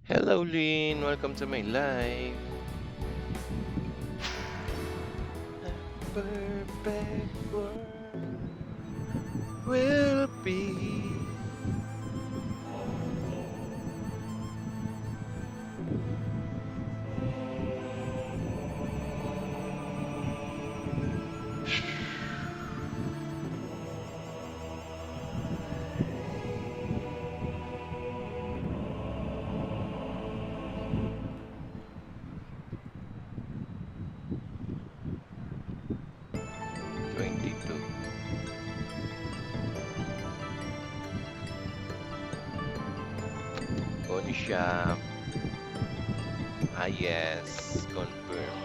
Hello, Lynn. Welcome to my live. A perfect world will be. Konisha. Ah, yes. Confirm.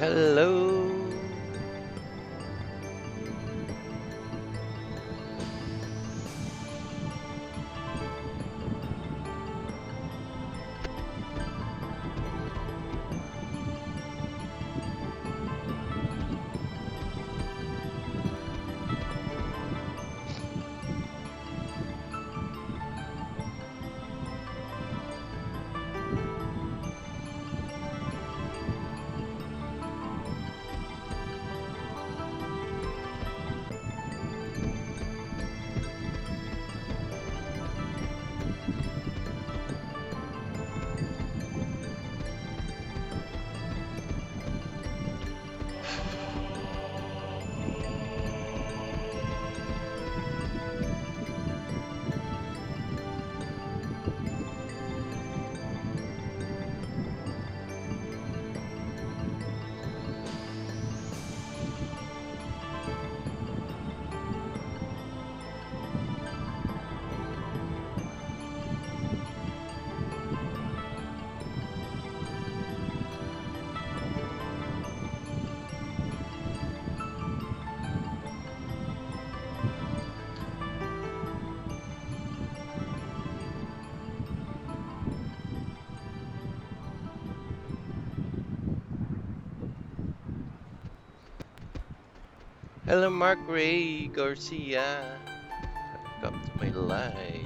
Hello. Hello, Mark Ray Garcia. Welcome to my live.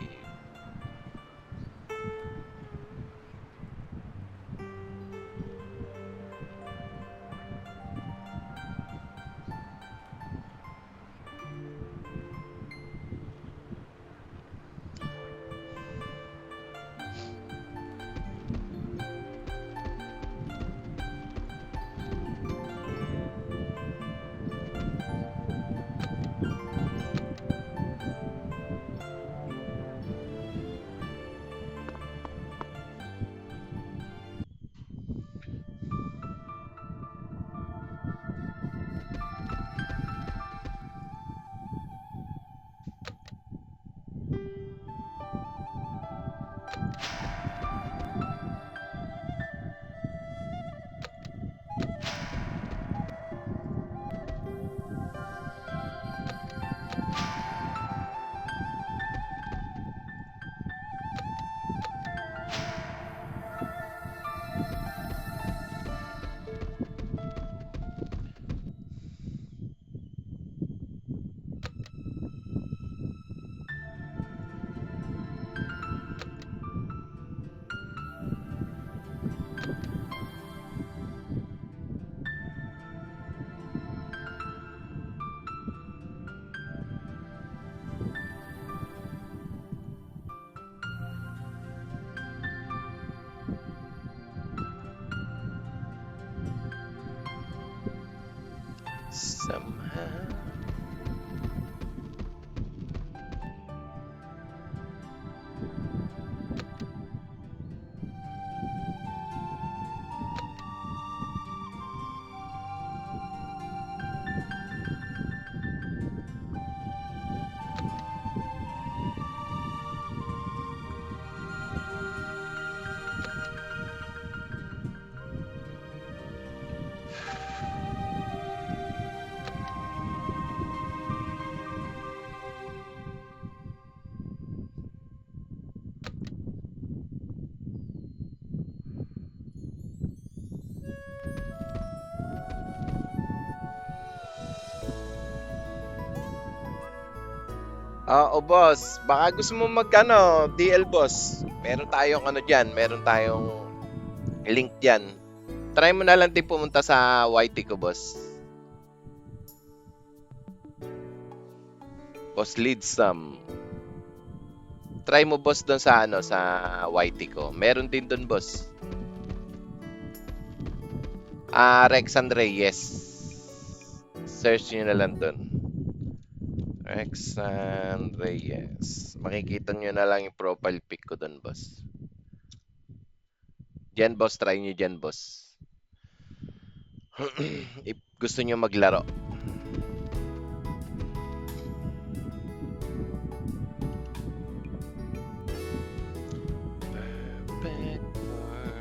Somehow. Oo, boss. Baka gusto mo mag-ano, DL, boss. Meron tayong ano dyan, meron tayong link dyan. Try mo na lang din pumunta sa YT ko, boss. Boss Leadsam. Try mo, boss, doon sa ano, sa YT ko. Meron din doon, boss. Rexan Reyes. Search nyo na lang doon. Rexan Reyes. Makikita nyo na lang yung profile pic ko doon, boss. Diyan, boss. Try nyo dyan, boss. If gusto nyo maglaro. Perfect world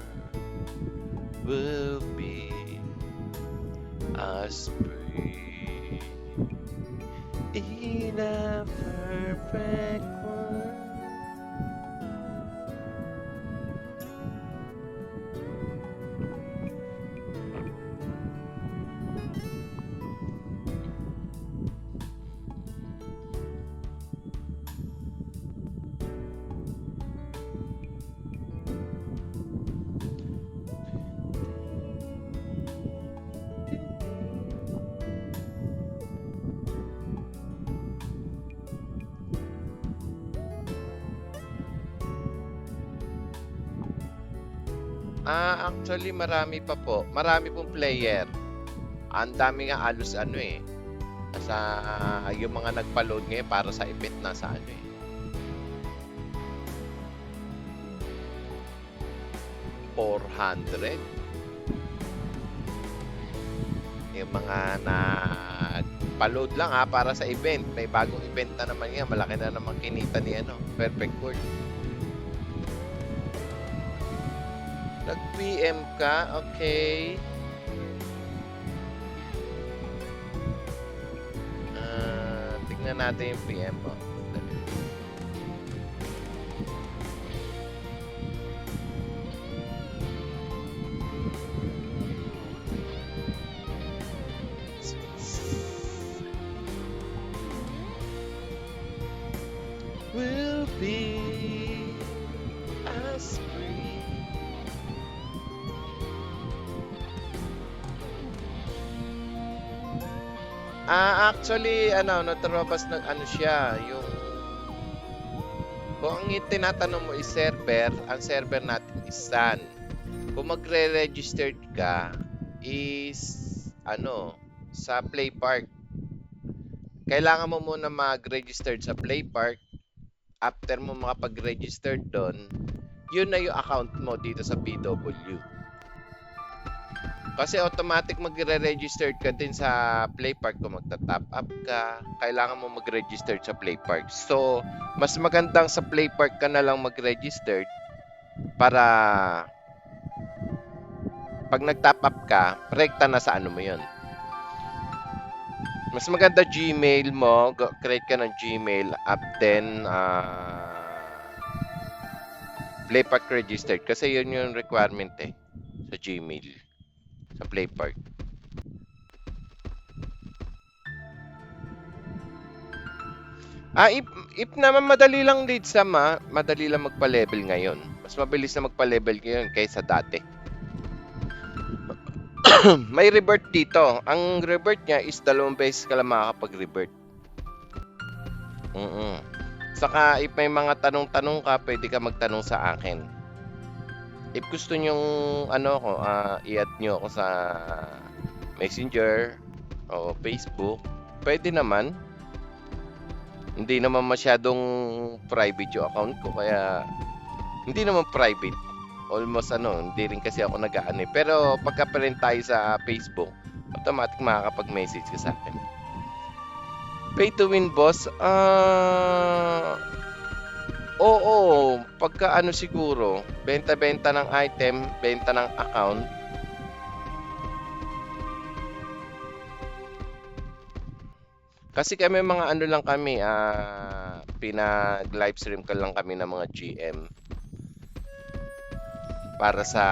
will be as free in a perfect world. Actually marami pa po. Marami pong player. Ang dami nga halos ano eh. Nasa yung mga nagpa-load ngayon para sa event nasa ano eh. 400. Yung mga nagpa-load lang para sa event. May bagong event na naman yan. Malaki na naman kinita ni ano, Perfect World. Nag-PM ka? Okay. Tignan natin yung PM mo. Will be as free. Actually, natrobas ng ano siya, yung kung ang tinatanong mo is server, ang server natin is Sun. Kung magre-register ka is sa Play Park. Kailangan mo muna mag-register sa Play Park. After mo makapag-register doon, yun na yung account mo dito sa PW. Kasi automatic magre-register ka din sa Play Park kung magta-top up ka. Kailangan mo mag-register sa Play Park. So, mas magandang sa Play Park ka na lang mag-register para pag nag-top up ka, rekta na sa ano mo yun. Mas maganda Gmail mo, create ka ng Gmail, up then Play Park registered. Kasi yun yung requirement sa Gmail. Sa Play Park. If naman madali lang Leadsam madali lang magpa-level ngayon. Mas mabilis na magpa-level ngayon kaysa dati. May revert dito. Ang revert niya is 2 beses ka lang makakapag-revert. Saka if may mga tanong-tanong ka, pwede ka magtanong sa akin. If gusto nyong i-add nyo ako sa Messenger o Facebook, pwede naman. Hindi naman masyadong private yung account ko, kaya hindi naman private. Almost hindi rin kasi ako nag-aano eh. Pero pagka pa rin tayo sa Facebook, automatic makakapag-message ka sa akin. Pay to win, boss? Oo, pagka siguro, benta-benta ng item, benta ng account. Kasi kami mga lang kami, pinag-livestream ka lang kami ng mga GM. Para sa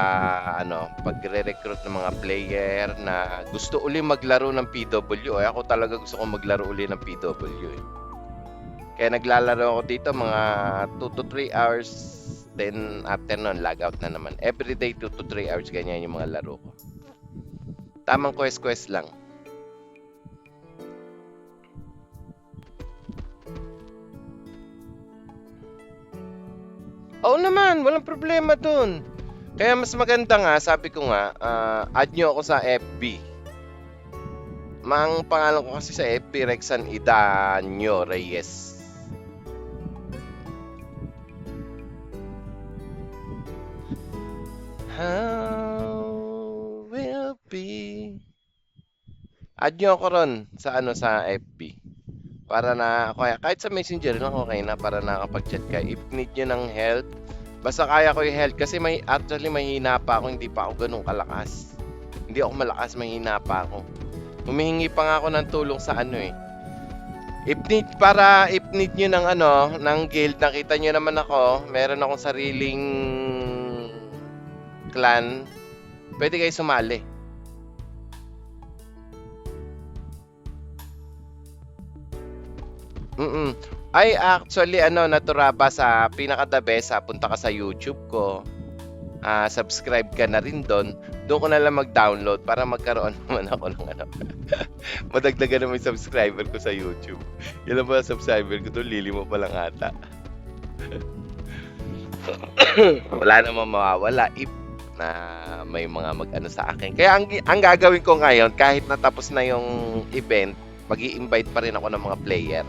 pagre-recruit ng mga player na gusto uli maglaro ng PW. Ako talaga gusto kong maglaro uli ng PW. Kaya naglalaro ako dito mga 2 to 3 hours. Then after nun, log out na naman. Everyday 2 to 3 hours, ganyan yung mga laro ko. Tamang quest lang. Oo naman, walang problema dun. Kaya mas maganda nga, sabi ko nga, add nyo ako sa FB. Ang pangalan ko kasi sa FB, Rexan Idanyo Reyes. How will be. Add nyo ako ron sa sa FB. Para na, kahit sa messenger lang okay na, para nakapag-chat ka. If need nyo ng help, basta kaya ko yung help. Kasi actually mahina pa ako, hindi pa ako ganun kalakas. Hindi ako malakas, mahina pa ako. Humihingi pa nga ako ng tulong sa If need nyo ng ng guild, nakita nyo naman ako, meron akong sariling clan, pwede kayo sumali. Ay, actually, Naturaba, sa pinaka-the best, punta ka sa YouTube ko. Subscribe ka na rin doon. Doon ko na lang mag-download para magkaroon naman ako ng madagdagan naman yung subscriber ko sa YouTube. Yan lang ba subscriber ko doon? Lili mo pa lang ata. Wala namang mawawala if na may mga mag-ano sa akin. Kaya ang gagawin ko ngayon, kahit natapos na yung event, mag-i-invite pa rin ako ng mga player.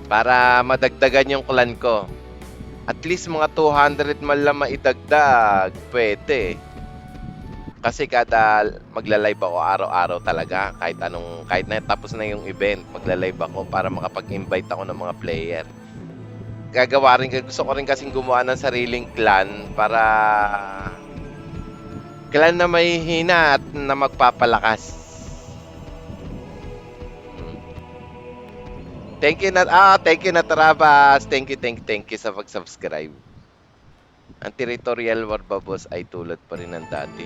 Para madagdagan yung clan ko. At least mga 200 man lang maidagdag, pwede. Kasi kada magla-live ako araw-araw talaga, kahit na tapos na yung event, magla-live ako para makapag-invite ako ng mga player. Gusto ko rin kasing gumawa ng sariling clan para clan na may hina at na magpapalakas. Thank you Natarabas. Thank you sa pag-subscribe. Ang territorial war ba, boss, ay tulad pa rin ng dati?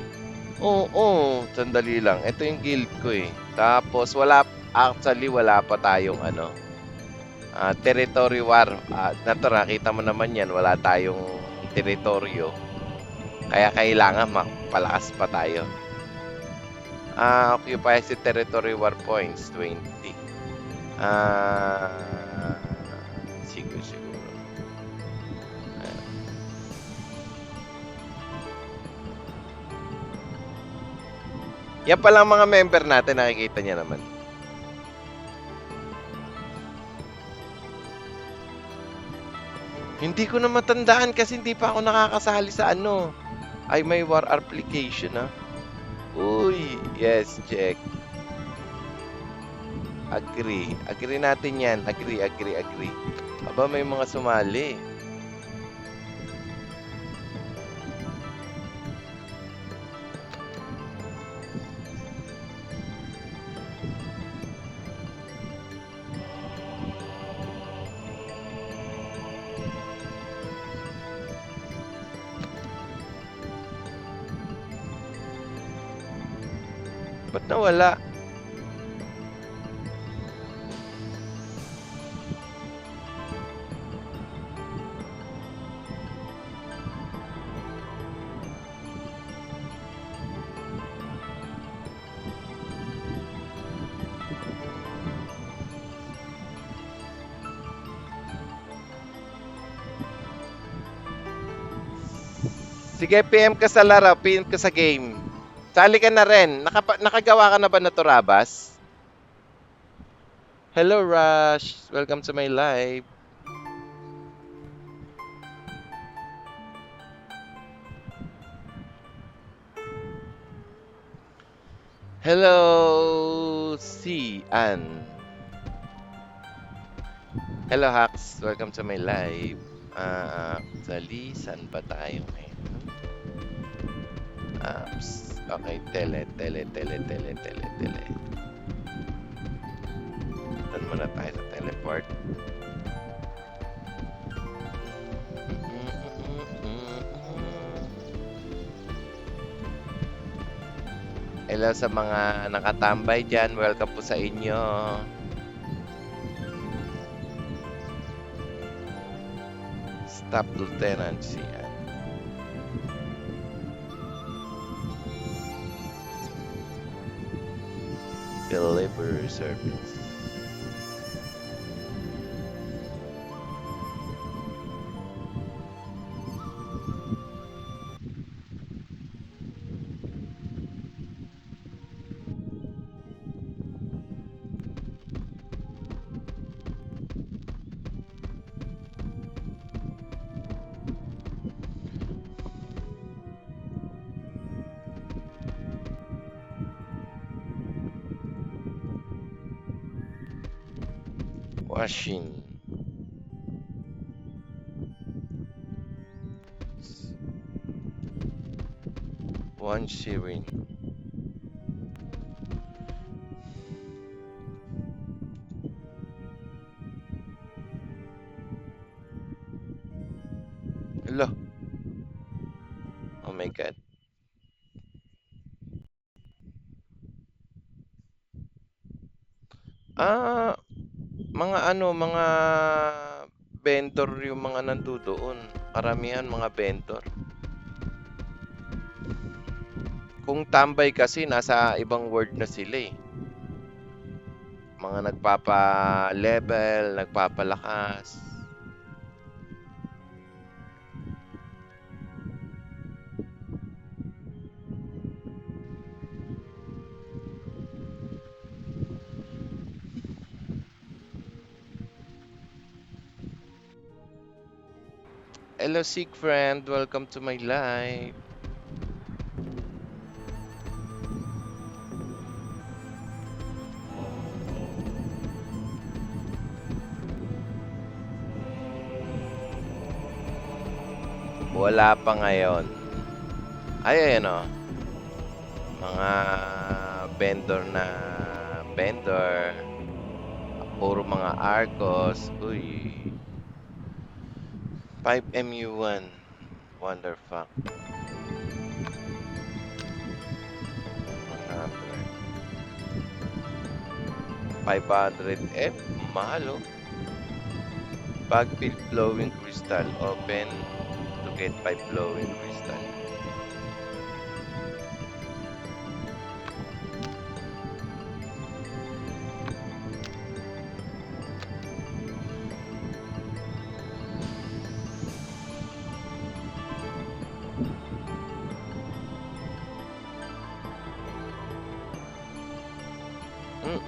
Oo, sandali lang. Ito yung guild ko eh. Tapos wala pa tayong territory war. Nakita mo naman yan, wala tayong teritoryo. Kaya kailangan mapalakas pa tayo. Occupy the territory war points, 20. Siguro. Yan palang mga member natin, nakikita niya naman. Hindi ko na matandaan kasi hindi pa ako nakakasali sa Ay, may war application Uy, yes, check. Agree natin yan. Agree. Aba, may mga sumali. Ba't nawala? Sige, PM ka sa laro, PM ka sa game. Sali ka na rin. Nakagawa ka na ba na Turabas? Hello, Rush. Welcome to my live. Hello, si Ann. Hello, Hax. Welcome to my live. Actually, saan ba tayo ngayon? Okay, tele. Doon muna tayo sa teleport. Hello sa mga nakatambay dyan. Welcome po sa inyo. Staff Lieutenant siya. Delivery service. Washing. One shilling. Hello. Oh my God. Mga mga vendor yung mga nandoon. Karamihan mga vendor. Kung tambay kasi, nasa ibang world na sila eh. Mga nagpapa-level, nagpapalakas. Hello, Sig friend. Welcome to my live. Wala pa ngayon. Ay, ayan o. Mga vendor. Puro mga Arcos. Uy. 5MU1. Wonderfuck. 500F. Mahal oh. Bag-filled flowing crystal. Open to get 5 flowing crystal.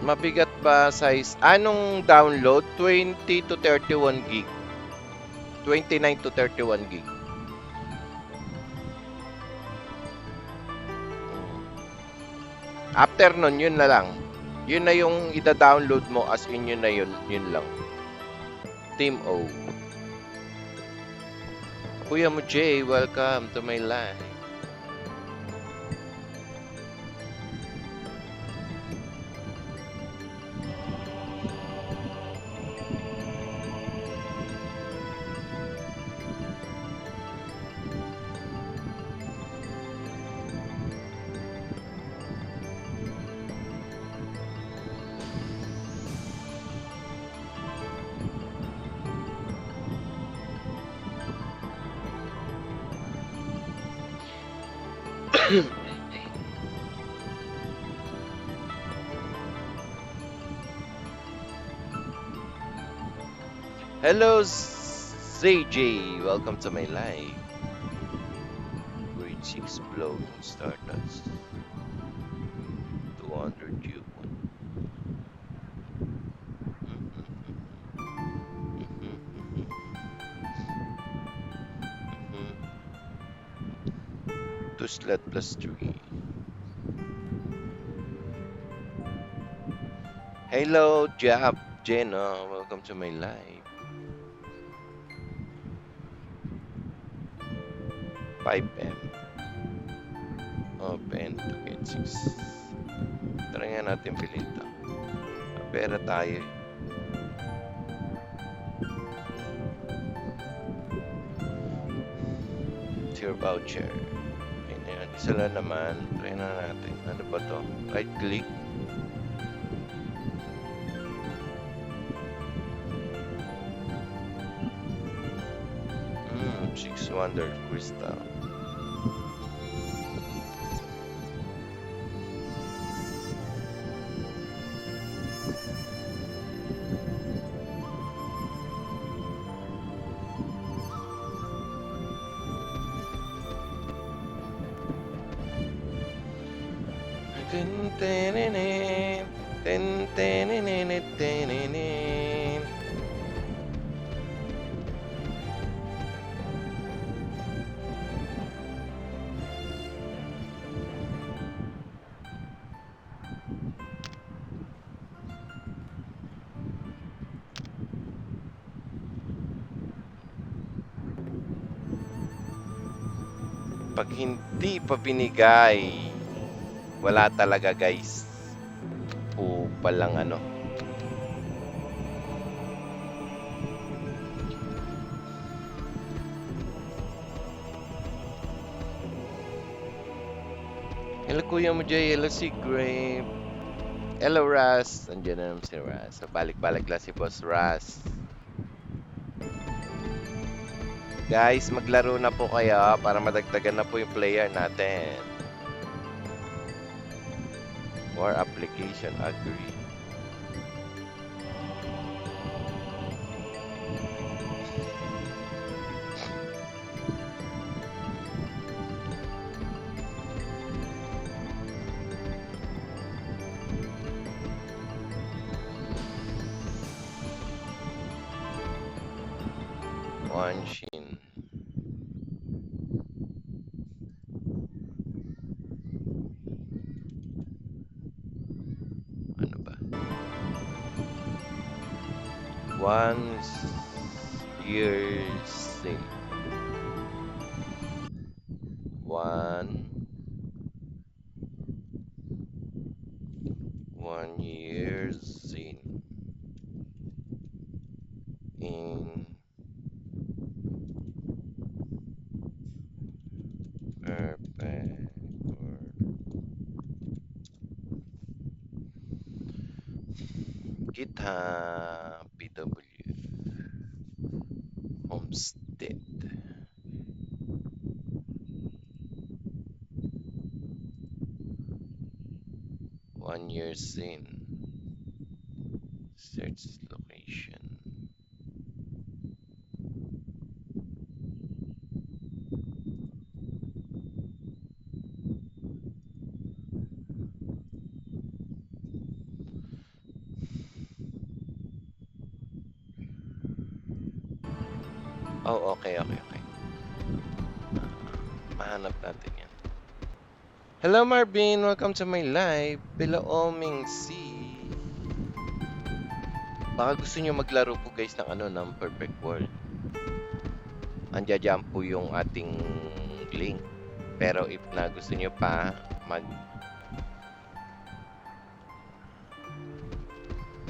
Mabigat ba size? Anong download? 20 to 31 gig. 29 to 31 gig. After nun, yun na lang. Yun na yung ida-download mo as in yun na yun. Yun lang. Team O. Kuya mo Jay, welcome to my live. Hello ZJ, welcome to my live. Grade 6 blow Stardust. 200 cube. Two slot plus 3. Hello Jap Jenna, welcome to my live. 5M. Open to get 6. Try nga natin bilhin to. Pera tayo. Tier voucher. Ayun na yan. Isa lang naman. Try na natin. Ano ba to? Right click. Six Wonder Crystal. Ten tenenen, ten tenenen, tenenen. Pag hindi pa binigay, wala talaga guys. O palang ano. Hello Kuya mo Jay, hello si Grape. Hello Ras, andiyan na naman si Ras. So, balik-balik lang si Boss Ras. Guys, maglaro na po kayo para madagdagan na po yung player natin. More application, agree. One Shin. Ano ba? 1 year thing. 1 year zine in perfect GitHub PW Homestead 1 year zine search location. Oh, okay. Mahanap natin yan. Hello Marvin, welcome to my live. Bilaoming C. Baka gusto nyo maglaro po guys ng ng Perfect World. Andiyan po yung ating link. Pero if na gusto nyo pa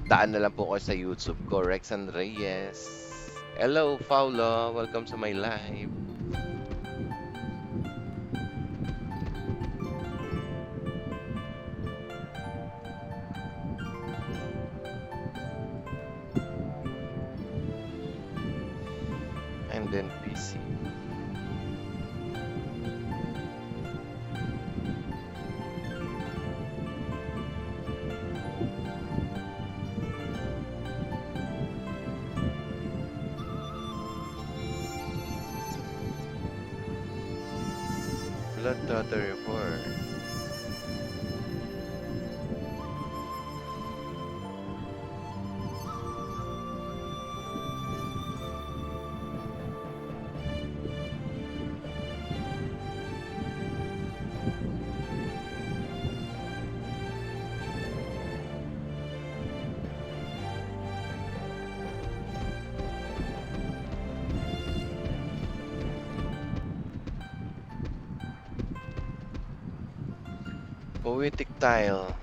daan na lang po ko sa YouTube ko, Rexan Reyes. Hello, Paulo. Welcome to my live. And then PC. Blood Daughter Report. Poetic Tile.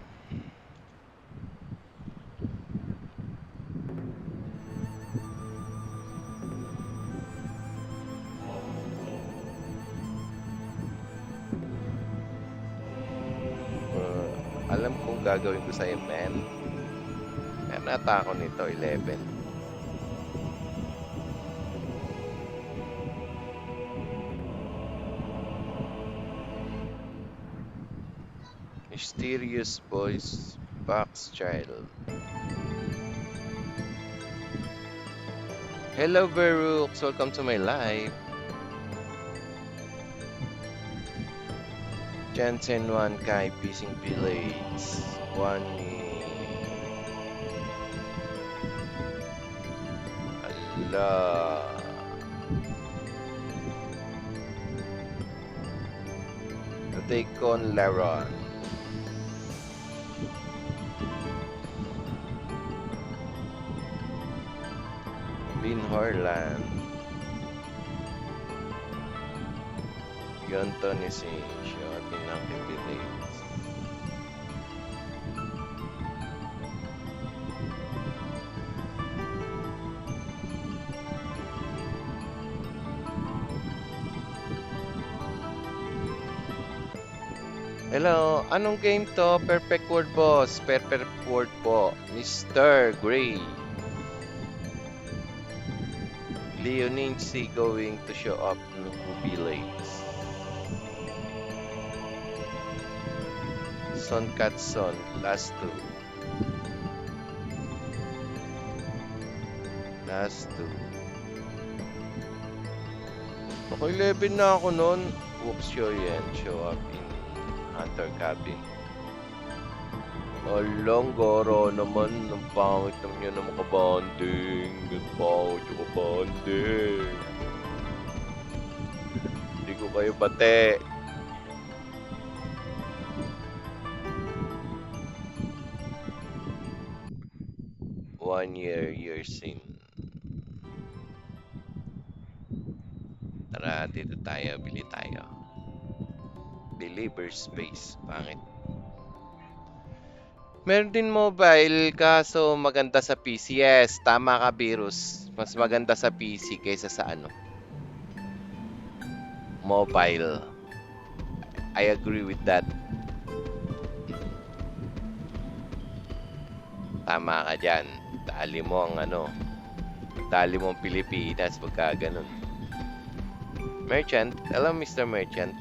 gagawin ko sa'yo, man? Kaya nata ako nito, 11. Mysterious Voice Box Child. Hello, Verux. Welcome to my live. Jensen 1 Kai Pising Village 1 Ala Take on Laron. Bin Horland. Yonton is a shot in Village. Hello, anong game to? Perfect Word Boss. Perfect Word po. Mr. Gray. Leoninci going to show up no village. Son Katson, last two. Last two. Ako 11 na ako nun. Whoops, show up in Hunter Cabin. Alang, gara naman. Ang pangit naman yun na makabanding. Ang pangit yung kabanding. Hindi ko kayo bate. Years in. Tara, dito tayo. Bili tayo. Deliver space. Pangit. Meron din mobile, kaso maganda sa PC. Yes, tama ka, Virus. Mas maganda sa PC kaysa sa mobile. I agree with that. Tama ka dyan. Dali mo ang dali mo ang Pilipinas pagka ganun. Merchant. Hello, Mr. Merchant.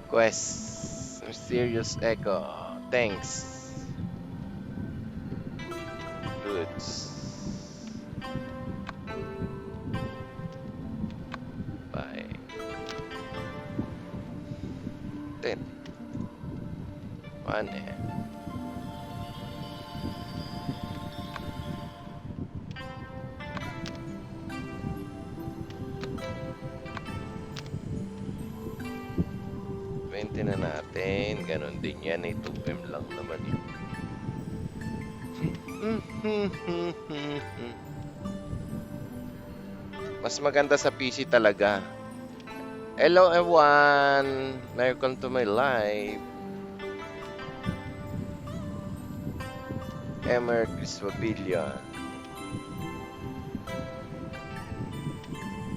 Quest. Mysterious Echo. Thanks. Goods. Bye. 10. 1 eh. Na natin. Ganon din yan. 2PM lang naman yun. Mas maganda sa PC talaga. Hello everyone. Welcome to my live. Emer Criswabilia.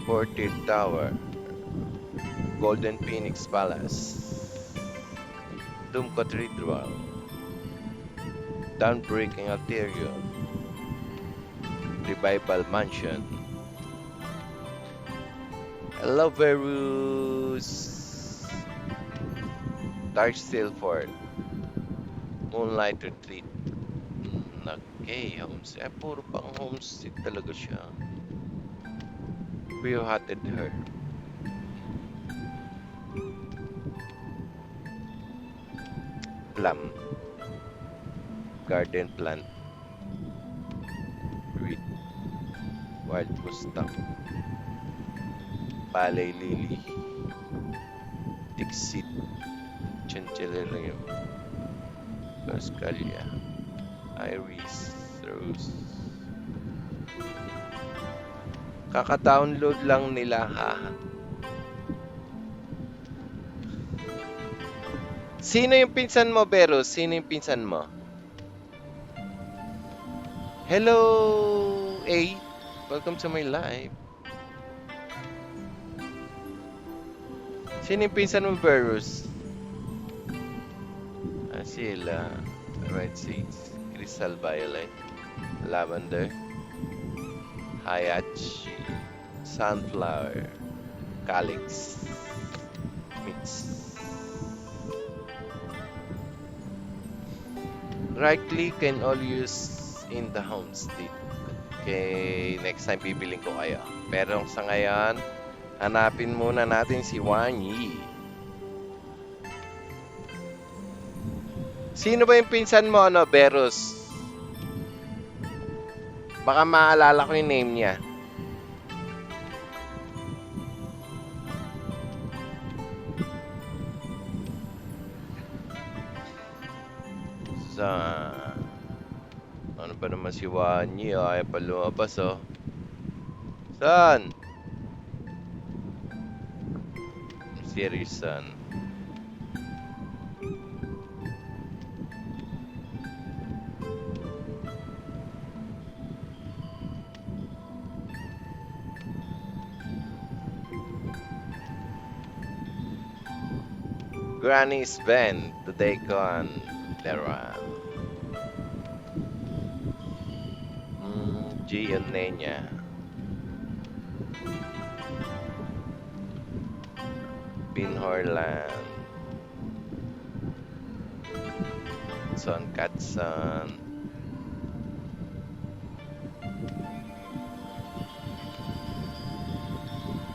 Ported Tower. Golden Phoenix Palace. Doom Cathedral. Downbreaking Alterion. Revival Mansion. Hello, Verus. Dark Steelford. Moonlight Retreat. Okay, homesick. Puro pang homesick talaga siya. Pure-hearted her. Plum. Garden plant. Reed. Wild Mustang. Palay Lily. Dixit. Chancelerium. Cascalia. Iris. Rose. Kaka-download lang nila, ha? Sino yung pinsan mo, Berus? Sino yung pinsan mo? Hello, A. Welcome to my live. Sino yung pinsan mo, Berus? Sila, red seeds, crystal violet, lavender, hayachi, sunflower, calyx, mix. Right click can all use in the homestead. Okay, next time bibiling ko kayo. Pero sa ngayon, hanapin muna natin si Wanyi. Sino ba yung pinsan mo, ano, Berus? Baka maalala ko yung name niya. Sa... Ano ba naman si Wanyi? Ay, pa lumabas, oh. Saan? Serious, son. Granny's Bend, today gone. Lera. Gian Nenya. Pinhorland. Son Katson.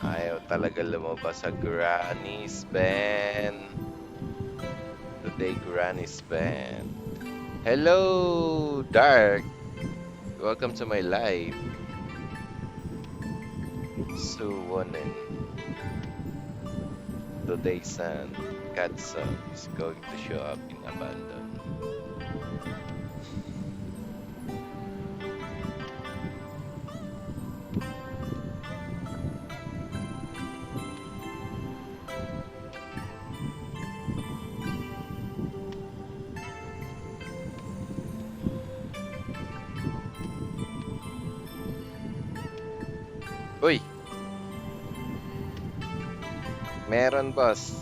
Ayaw talaga lumabas sa Granny's Bend. Today, Granny's Bend. Hello, Dark. Welcome to my live. Suwonen. Today, Sun Katson is going to show up in Abandon. Uy! Meron, boss.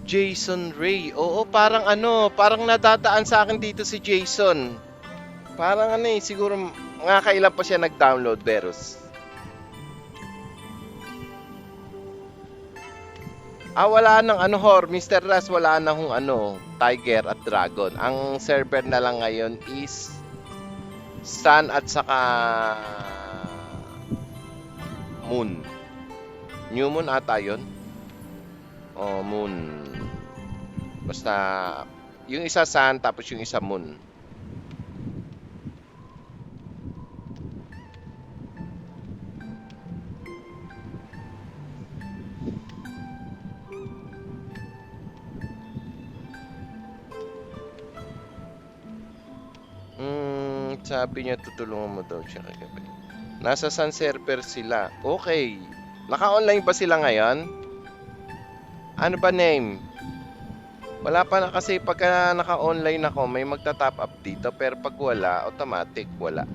Jason Ray. Oo, parang ano, parang nadadaan sa akin dito si Jason. Parang ano eh, siguro mga kailan pa siya nag-download, Berus. Wala nang ano, Mr. Ras, wala na hong ano, Tiger at Dragon. Ang server na lang ngayon is Sun at saka Moon. New Moon ata yun? Oh, Moon. Basta, yung isa Sun, tapos yung isa Moon. Sabi niya tutulungan mo daw siya kagabi. Nasa Sun server sila. Okay. Naka-online ba sila ngayon? Ano ba name? Wala pa na kasi pagka naka-online ako, may magta-top up dito. Pero pag wala, automatic wala.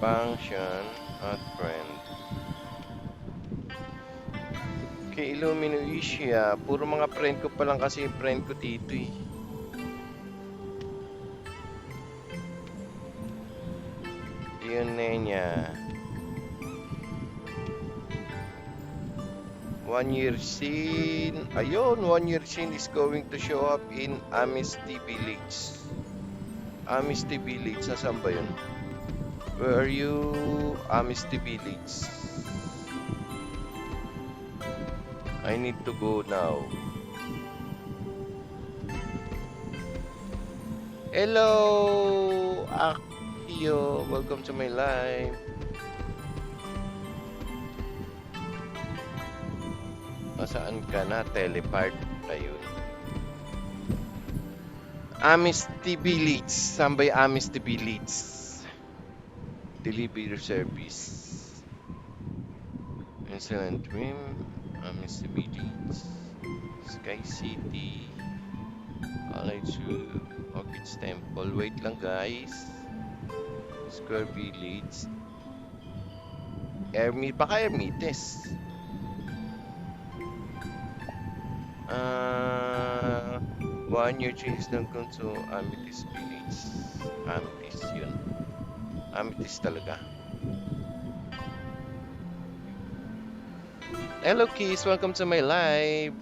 Function at friend. Kay Illumino Asia. Puro mga friend ko pa lang kasi yung friend ko dito eh. Yun na niya. 1 year scene. Ayun, 1 year scene is going to show up in Amnesty Village. Amnesty Village. Nasaan ba yun? Where are you? Amnesty Village. I need to go now. Hello, Akio. Welcome to my live. Saan ka na? Teleport. Ayun. Amnesty Village. Saan ba yung Amnesty Village? Delivery service. Excellent Dream. Amnesty Village. Sky City. Allied to Orchids Temple. Wait lang guys. Square Village. Baka Ermites. 1 year change ng to Amethyst Village. Amethyst yun. Amethyst talaga. Hello Keys, welcome to my live.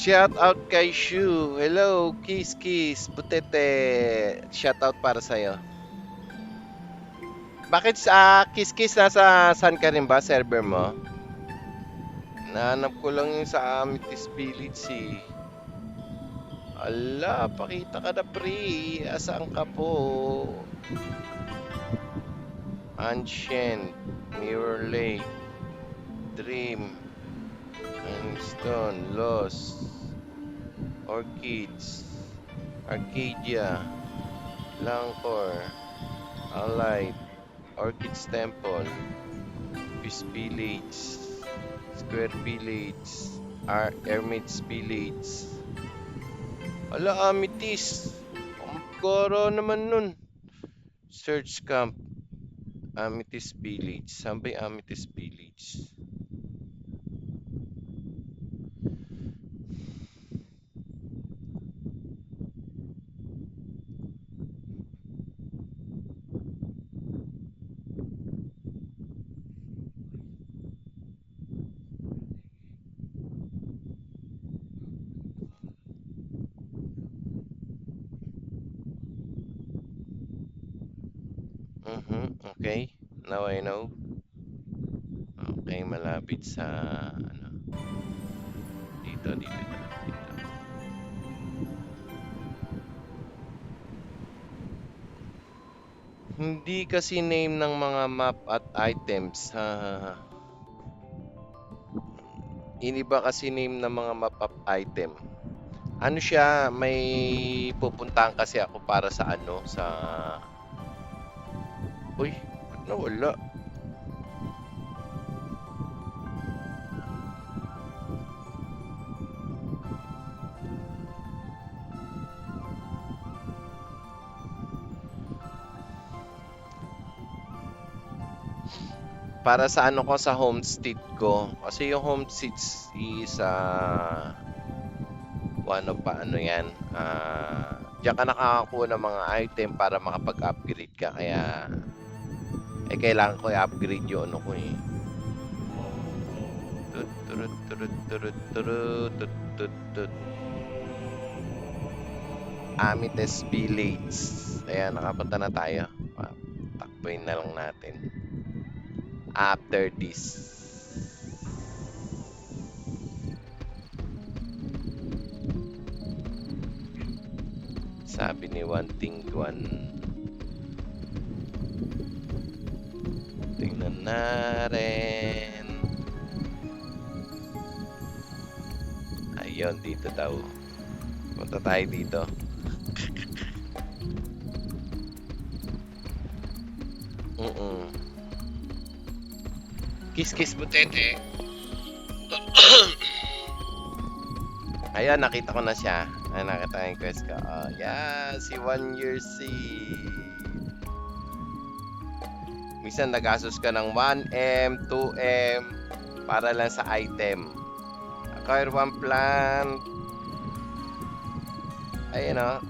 Shout out kay Shu. Hello, Kiss Kiss. Butete. Shout out para sa'yo. Bakit sa Kiss Kiss nasa saan ka rin ba? Server mo? Nahanap ko lang yung sa Amethyst Village eh. Ala, pakita ka na pre. Asaan ka po? Ancient. Mirror Lake. Dream. Stone. Lost. Orchids. Arcadia. Langkor. Allied. Orchids Temple. Peace Village. Square Village. Hermits Village. Ala, Amethyst. Ang goro naman nun. Search Camp. Amethyst Village. Saan ba yung Amethyst Village? Okay. Now I know. Okay, malapit sa ano. Dito. Hindi kasi name ng mga map at items. Iniba kasi name ng mga map at item. Ano siya, may pupuntahan kasi ako para sa ano, sa... Uy, ba't nawala? Para sa ano ko, sa homestead ko. Kasi yung homestead is ano pa, ano yan, diyan ka nakakakuha ng mga item para makapag-upgrade ka. Kaya, kailangan ko i-upgrade yung ano ko eh. Tut, turut, turut, turut, turut, tut, tut, tut. Amethyst Village. Ayan, nakapunta na tayo. Takbuhin na lang natin. After this. Sabi ni Wanting Guan. Tingnan natin. Ayun, dito daw. Punta tayo dito. Kiss-kiss butete. Ayan, nakita ko na siya. Ay, nakita ko yung quest ko. Oh, yeah, si 1 year seed. Minsan nagastos ka ng 1M, 2M para lang sa item. Acquire 1 plant. Ayun o.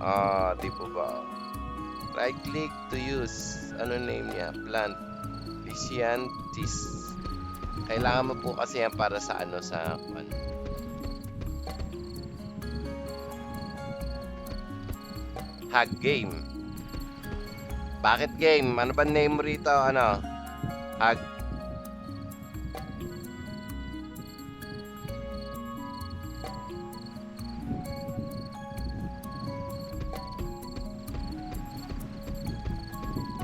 Di po ba? Right click to use. Ano name niya? Plant. Lysianthus. Kailangan mo po kasi yan para sa ano, sa Hag game. Bakit game? Ano ba name rito? Ano? Hag.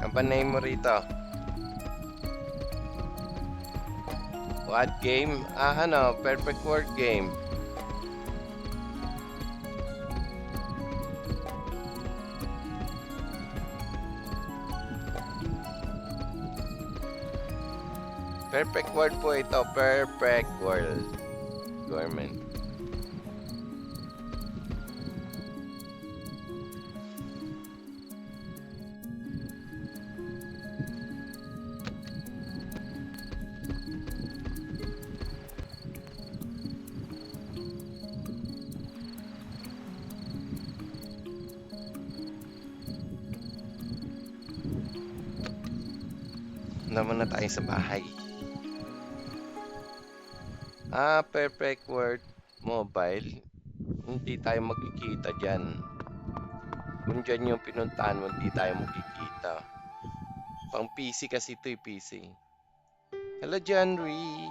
Ano ba name mo rito? What game? Ano? Perfect word game. Perfect word po ito. Perfect world. Government. Naman na tayo sa bahay. Perfect word mobile. Hindi tayo magkikita dyan. Kung dyan yung pinuntahan mo, hindi tayo magkikita. Pang PC kasi ito yung PC. Hello, Janry.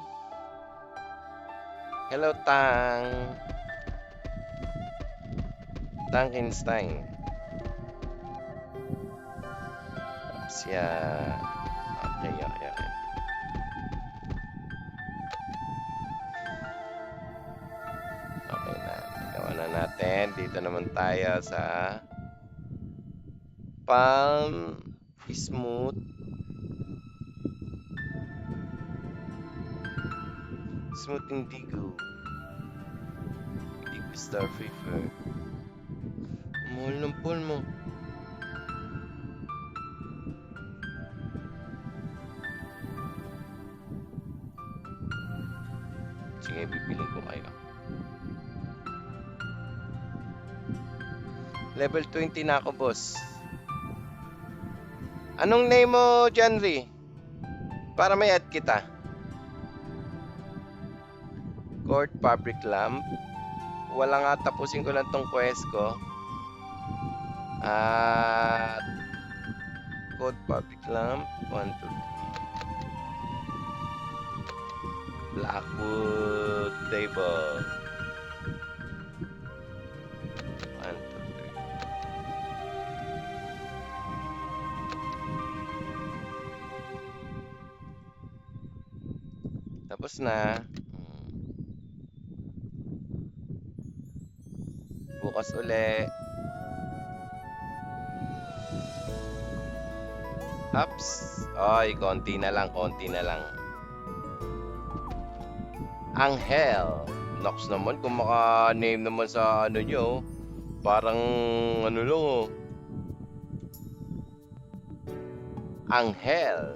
Hello, Tang. Tankenstein. Siya. Okay. Okay na. Gawa na natin. Dito naman tayo sa Palm Smooth. Smooth Indigo. Indigo Star Fever. Mahal ng pool mo. Sige, bibili ko kayo. Level 20 na ako, boss. Anong name mo, Janry? Para may add kita. Court Fabric Lamp. Wala nga, tapusin ko lang tong quest ko. At Court Fabric Lamp. 1, 2, 3. Blackwood Table. 1, 2, 3. Tapos na. Bukas uli. Ups. Ay, konti na lang. Angel. Nox naman, kung maka-name naman sa ano nyo. Parang ano lang oh. Angel.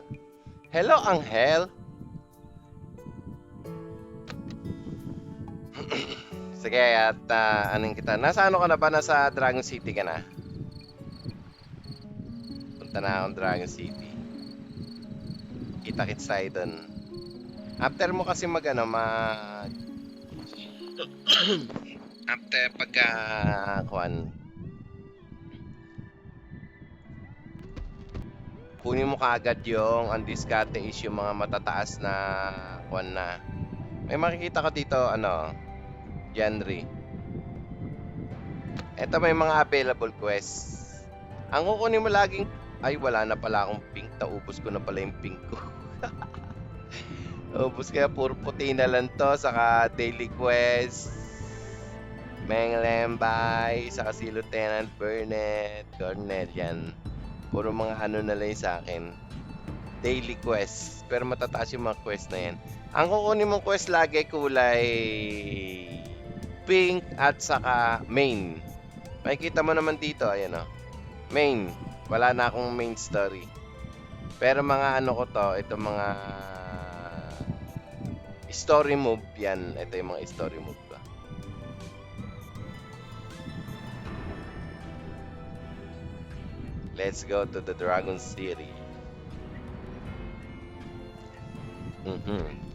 Hello, Angel. Sige, at anong kita? Nasa ano ka na ba? Nasa Dragon City ka na? Punta na akong Dragon City. Kita-kits tayo dun. After mo kasi after pagka kunin mo kaagad yung ang diskarte is yung mga matataas na na. May makikita ka dito, genre. Eto may mga available quests. Ang kukunin mo laging, ay wala na pala akong pink. Naubos ko na pala yung pink ko. Ubos kaya puro puti na lang to. Saka daily quest. Menglembay. Saka si Lieutenant Burnett. Cornell yan. Puro mga ano na lang sa akin. Daily quest. Pero matataas yung mga quest na yan. Ang kukunin mong quest lagi kulay pink at saka main. Makikita mo naman dito, ayan o. Main. Wala na akong main story. Pero mga ano ko to, ito mga story move yan. Ito yung mga story move ko. Let's go to the Dragon City.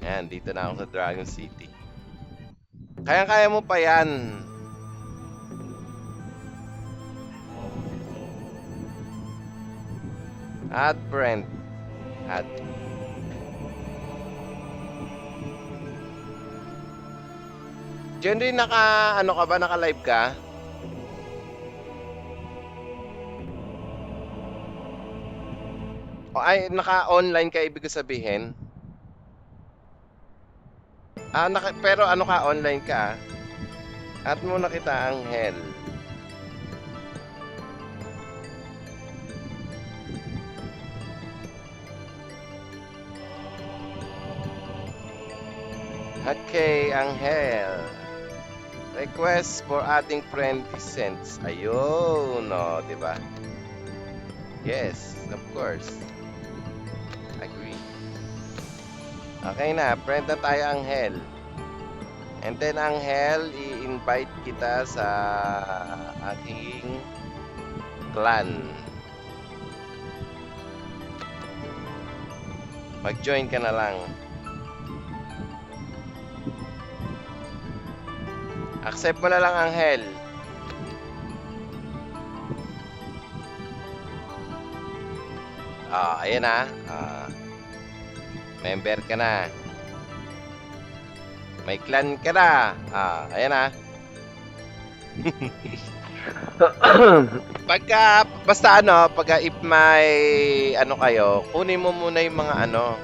Yan, dito na ako sa Dragon City. Kaya-kaya mo pa yan. Add friend. Add. Jenry, naka-live ka? O ay, naka-online ka ibig sabihin? Pero online ka? At mo nakita ang hell. Okay, Angel. Request for adding friend sent. Ayun, no, di ba? Yes, of course. Agree. Okay na, friend na tayo, Angel. And then, Angel, i-invite kita sa aking clan. Mag-join ka na lang. Accept mo na lang, Angel. Ayan na. Member ka na. May clan ka na. Ayan na. Basta pagka if may kayo, kunin mo muna yung mga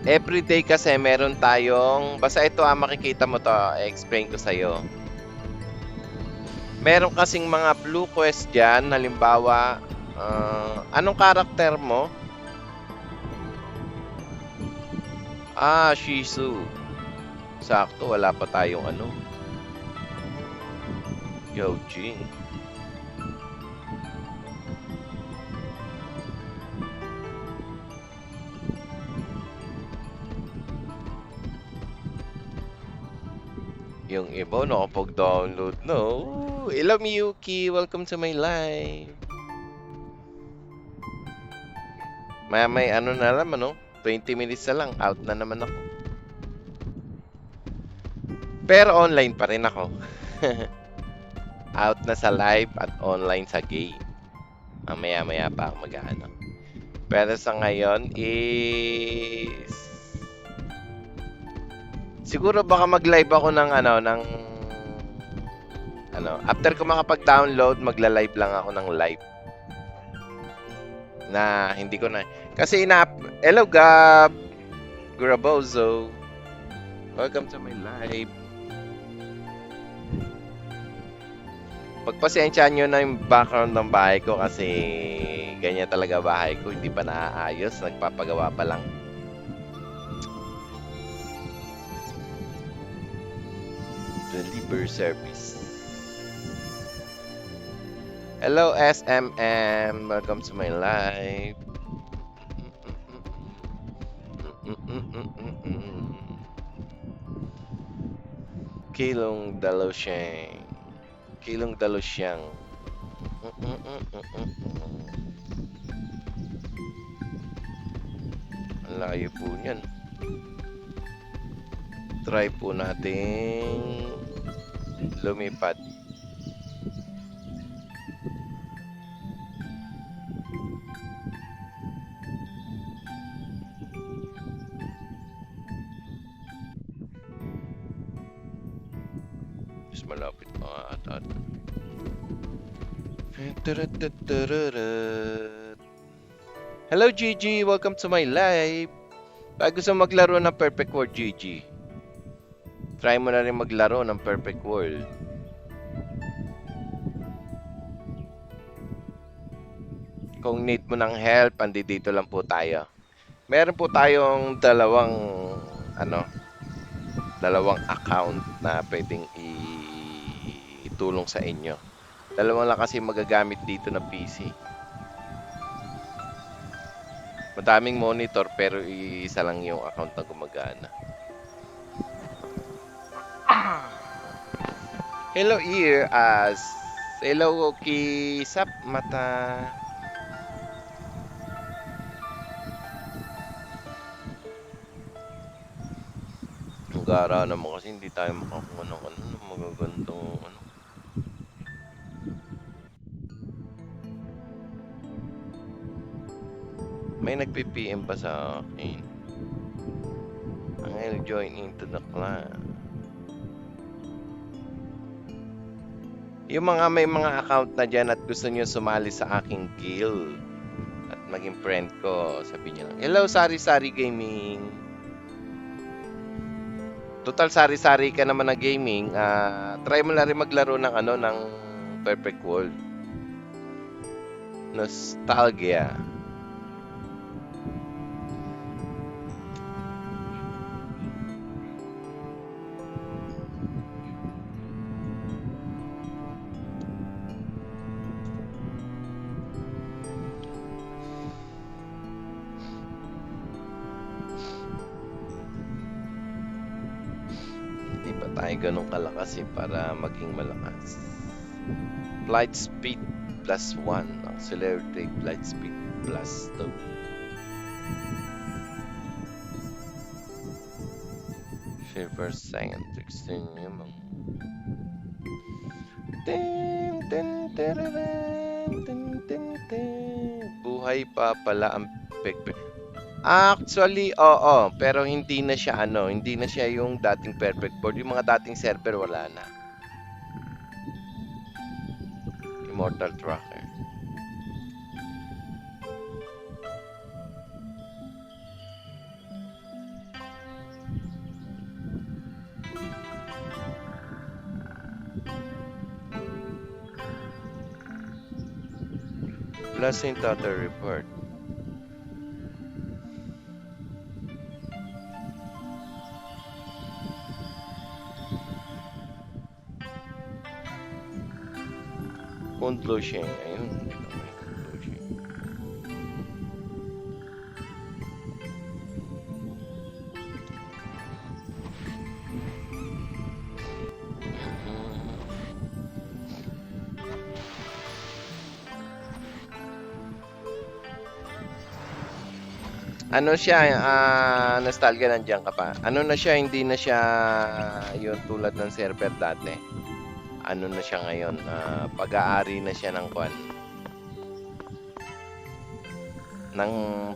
everyday kasi meron tayong, basta ito makikita mo to, explain ko sa'yo. Meron kasing mga blue quest dyan, halimbawa, anong karakter mo? Shih Tzu. Sakto, wala pa tayong Yao Jing. Yung iba nakapag-download na. Hello Miyuki, welcome to my live. May na naman 20 minutes na lang, out na naman ako. Pero online pa rin ako. Out na sa live at online sa game. Mamaya-maya pa ako mag-ano. Pero sa ngayon is siguro baka mag-live ako ng after ko makapag-download, magla-live lang ako ng live. Na hindi ko na kasi hello Gab Grabozo, welcome to my live. Pagpasensyahan nyo na yung background ng bahay ko kasi ganyan talaga bahay ko, hindi pa naaayos, nagpapagawa pa lang. Deliver service. Hello SMM, welcome to my live. Kilong Dalosyang. Kilong Dalosyang. Ang layo po niyan. Try po nating lumipad. Mas malapit pa ata. Hello Gigi, welcome to my live. Pag gusto maglaro ng Perfect World, Gigi, try mo na rin maglaro ng Perfect World. Kung need mo ng help, andito lang po tayo. Meron po tayong dalawang account na pwedeng itulong sa inyo. Dalawang lang kasi magagamit dito na PC. Madaming monitor pero isa lang yung account na gumagana. Hello ear as hello Kisap mata. Ang gara naman kasi hindi tayo makakuha ng magagandang May nagpi-PM pa sa akin. I'll join into the clan. Yung may mga account na dyan at gusto nyo sumali sa aking guild at maging friend ko, sabi nyo lang, hello Sari-Sari Gaming. Total sari-sari ka naman na gaming, try mo na rin maglaro ng ng Perfect World. Nostalgia. Tayo ganun kalakas para maging malakas. Flight speed plus 1. Accelerate flight speed plus 2. Silver second 16 yung buhay pa pala ang pekpek. Actually, oo, pero hindi na siya hindi na siya yung dating Perfect World. Yung mga dating server wala na. Immortal Tracker. Plus in total report. Conclusion. Ayun. Ano siya, nostalgia nandiyan ka pa. Ano na siya, hindi na siya yung tulad ng server dati. Ano na siya ngayon, pag-aari na siya ng ng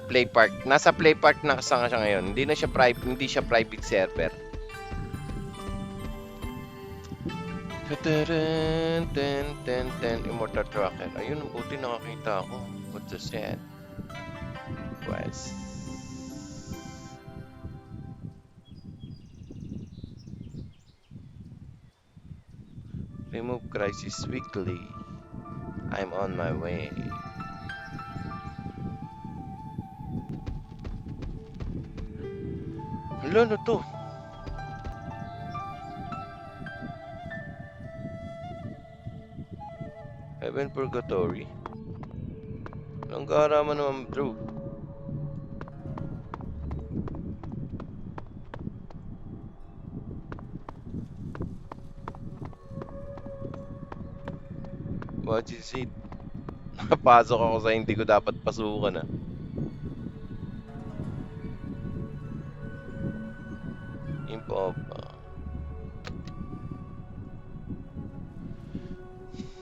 Play Park. Nasa Play Park na siya ngayon. Hindi siya private server. Immortal Tracker. Ayun, buti nakakita ako. What's the set? Quest. Remove crisis weekly. I'm on my way. Hello, ano to? Heaven Purgatory. Ang kaaraman naman, bro. What is it? Napasok ako sa hindi ko dapat pasukan, ah. Imp of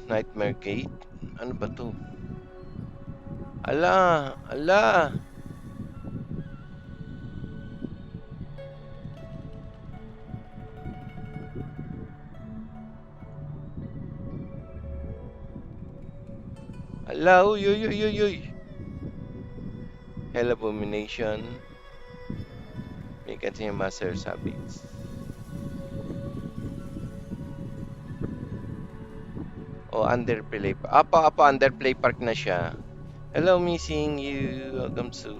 Nightmare Gate? Ano ba to? Ala! Ala! Ala! Uy! Uy! Uy! Uy! Uy! Hell Abomination. May continue master habits. O, underplay pa. Apa, underplay park na siya. Hello, missing you. Welcome to...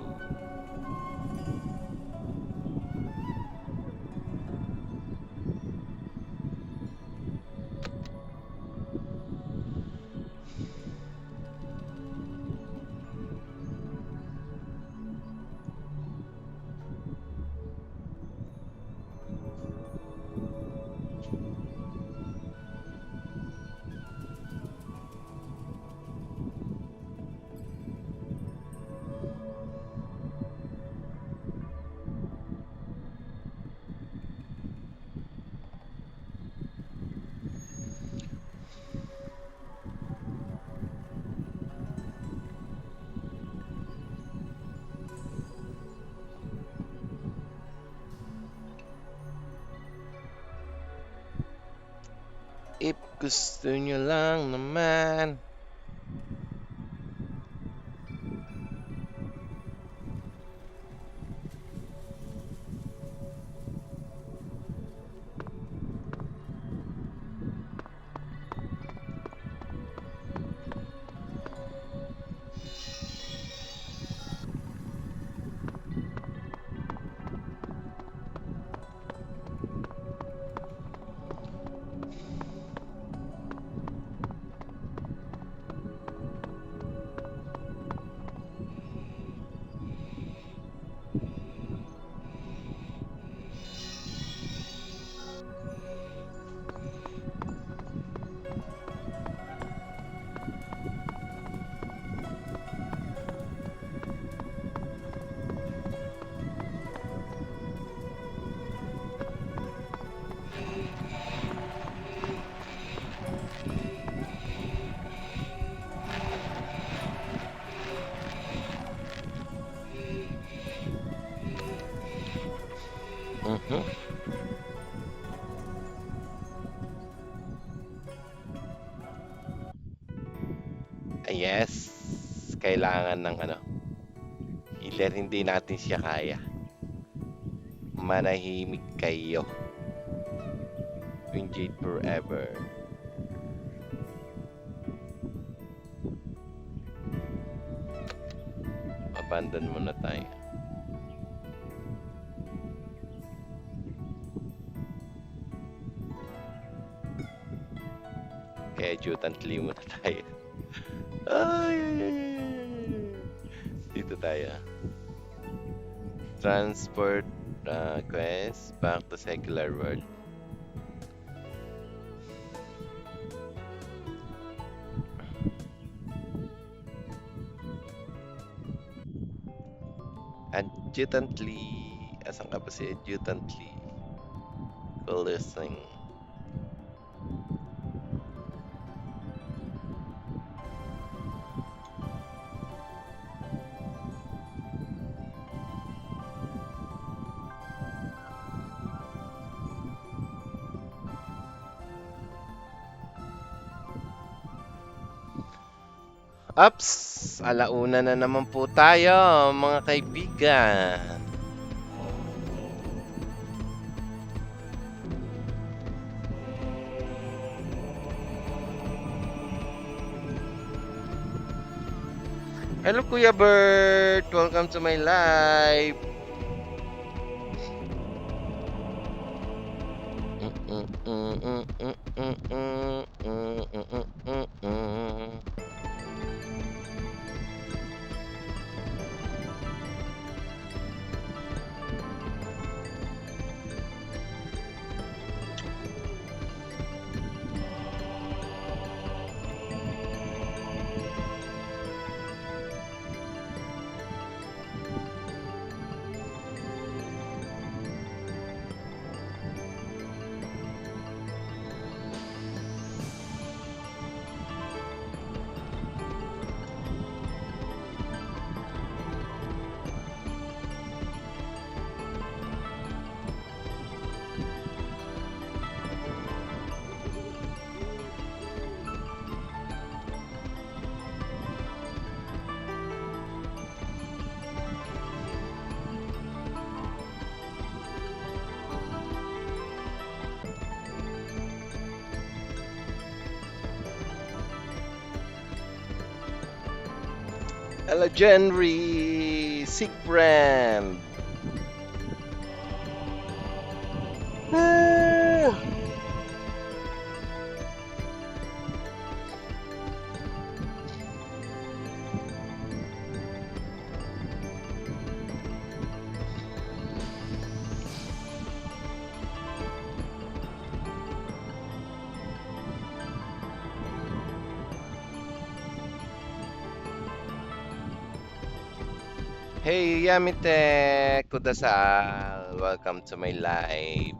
If gusto nyo lang naman. Yes, kailangan ng healer, hindi natin siya kaya. Manahimik kayo. Queen Jade forever. Abandon muna tayo. Kaya adjutantly muna tayo. Ay. Dito tayo. Transport quest back to secular world. Adjutantly. Asan ka pa si adjutantly? Coolest thing. Ups! Alauna na naman po tayo, mga kaibigan. Hello, Kuya Bert! Welcome to my live! Hello, Jenry! Sigbrand! Ah! Hey, Yamite! Kudasal! Welcome to my live.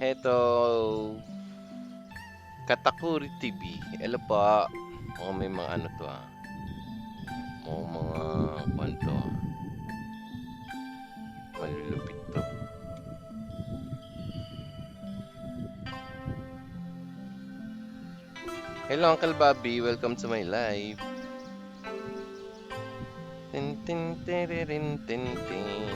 Heto, Katakuri TV. Hello po. May mga ano to mga kwanto Malulupit to. Hello, Uncle Bobby. Welcome to my live. Tin tin tiririn tin tin.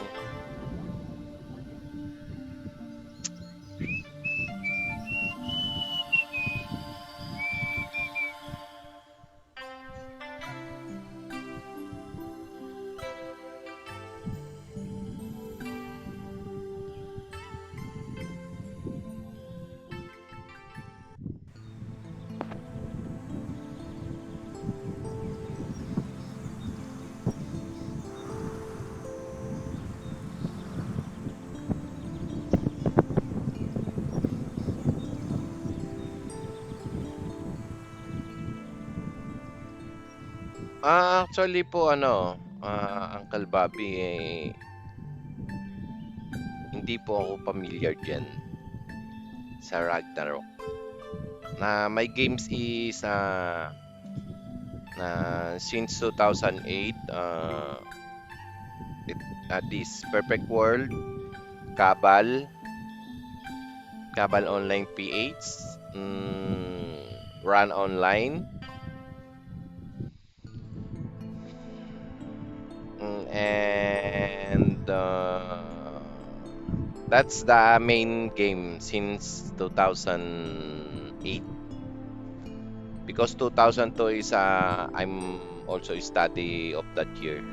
Actually po Uncle Bobby, hindi po ako familiar diyan sa Ragnarok. Na my games is na since 2008 this Perfect World, Cabal, Cabal Online PH, Run Online, and that's the main game since 2008. Because 2002 is I'm also study of that year.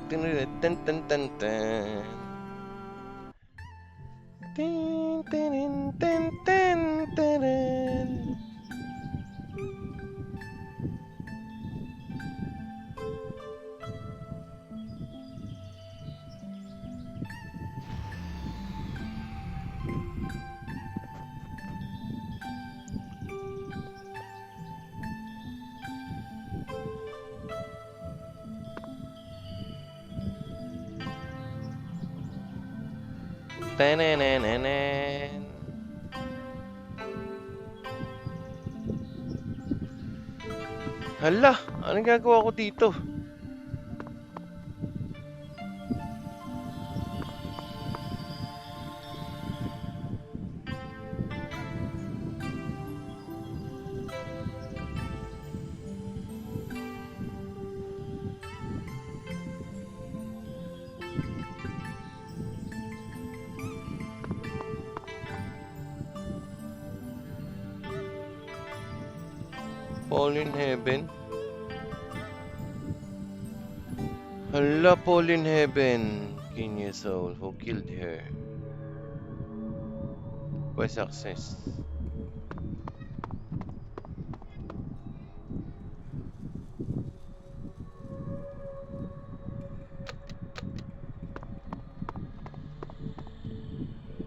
Dun, dun, dun, dun, dun. Dun, dun, dun, dun, dun, dun. Tananananan. Hala, anong gagawa ko dito? Fall in Heaven? Hala, Fall in Heaven. Kenya Soul, who killed her? By success.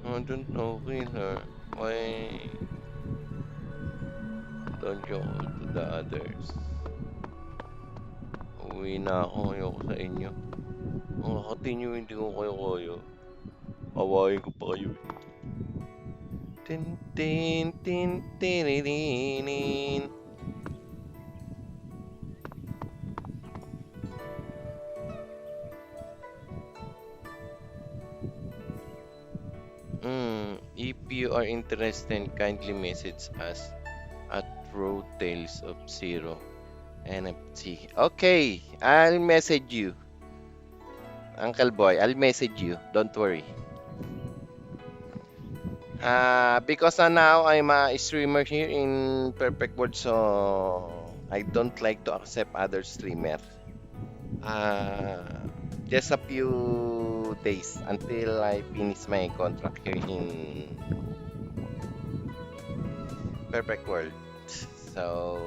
I don't know, kill her. Why don't you go to the others? Uwi na ako, ayoko sa inyo. Ang kakatino, hindi ko kayo koyo. Awayin ko pa kayo. Tin tin tin tinirinin. you are interested, kindly message us at Row Tales of Zero NFT. Okay, I'll message you. Uncle Boy, I'll message you. Don't worry. Because now I'm a streamer here in Perfect World, so I don't like to accept other streamer. Uh, just a few days until I finish my contract here in Perfect World. So,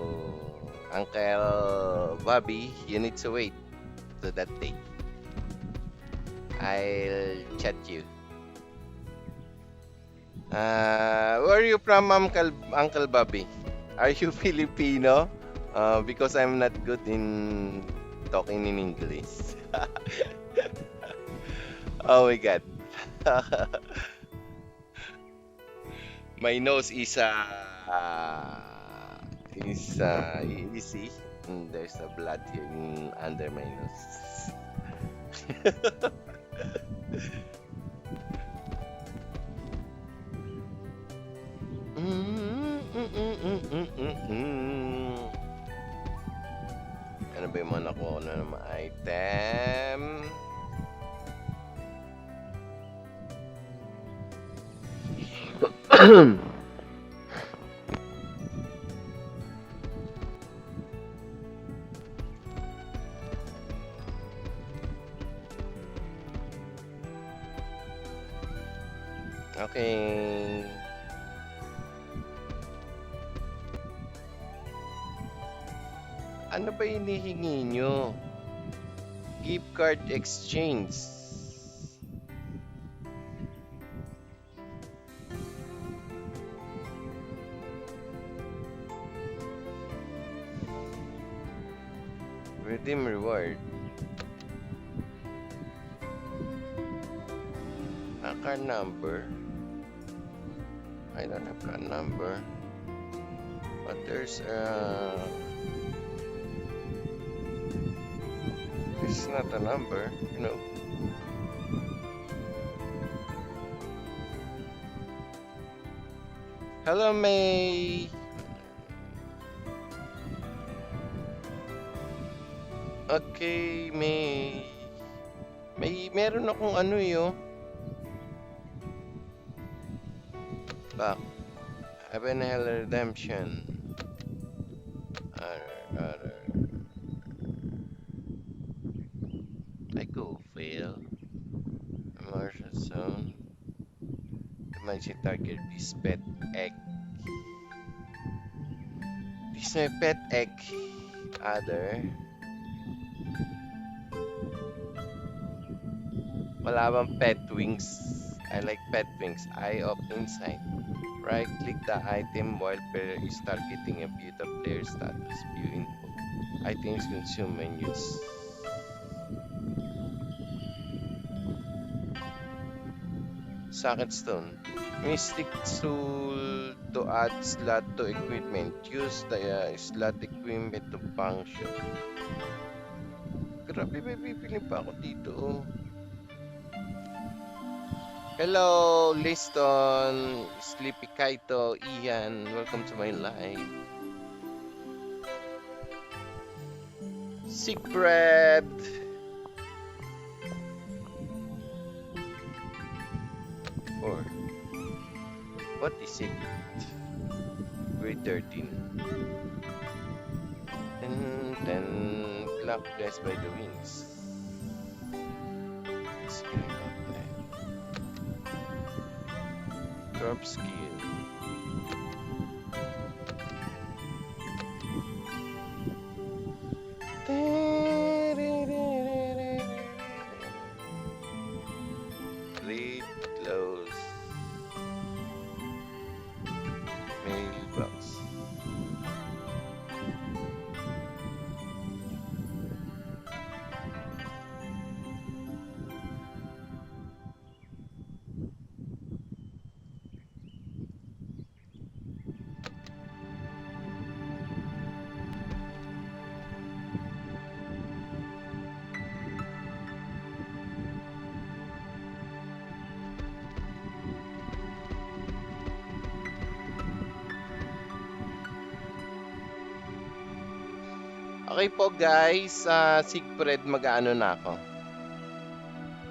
Uncle Bobby, you need to wait to that day. I'll chat you. Where are you from, Uncle Bobby? Are you Filipino? Because I'm not good in talking in English. Oh my God. My nose is easy. There's a blood here under my nose. Ano ba yung mga nakuha ko na mga item? Okay. Ano ba hinihingi nyo? Gift card exchange. Redeem reward. A card number. I don't have card number. But there's it's not a number, you know. Hello, May. Okay, May. Meron akong ano yun. Back. Heaven Hell Redemption. I go fail. Immersion zone. Imagine target this pet egg. This my pet egg. Other. Wala bang pet wings? I like pet wings. Eye of insight. Right click the item while player is targeting a view the player status. View info. Items consume menus. Socket stone. Mystic tool to add slot to equipment. Use the slot equipment to function. Grabe, may bibili pa ako dito. Oh. Hello, Liston, Sleepy Kaito, Ian. Welcome to my live. Sick bread. Or what is it? Grade 13. And then clock blessed by the winds. Drop skill. Lead close. Mailbox. Okay po guys, sa Sigfred mag-aano na ako.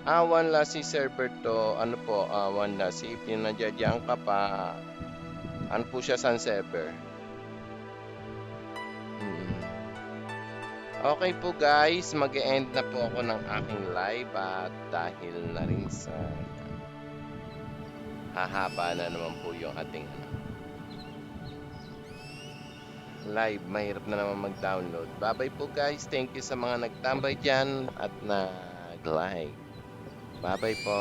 One last si server to, ano po, one last si if nandiyan ka pa, ano po siya sa server. Mm. Okay po guys, mag-e-end na po ako ng aking live at dahil na rin sa hahaba na naman po yung ating live, mahirap na naman mag-download. Bye-bye po guys, thank you sa mga nagtambay dyan at nag-like. Bye-bye po.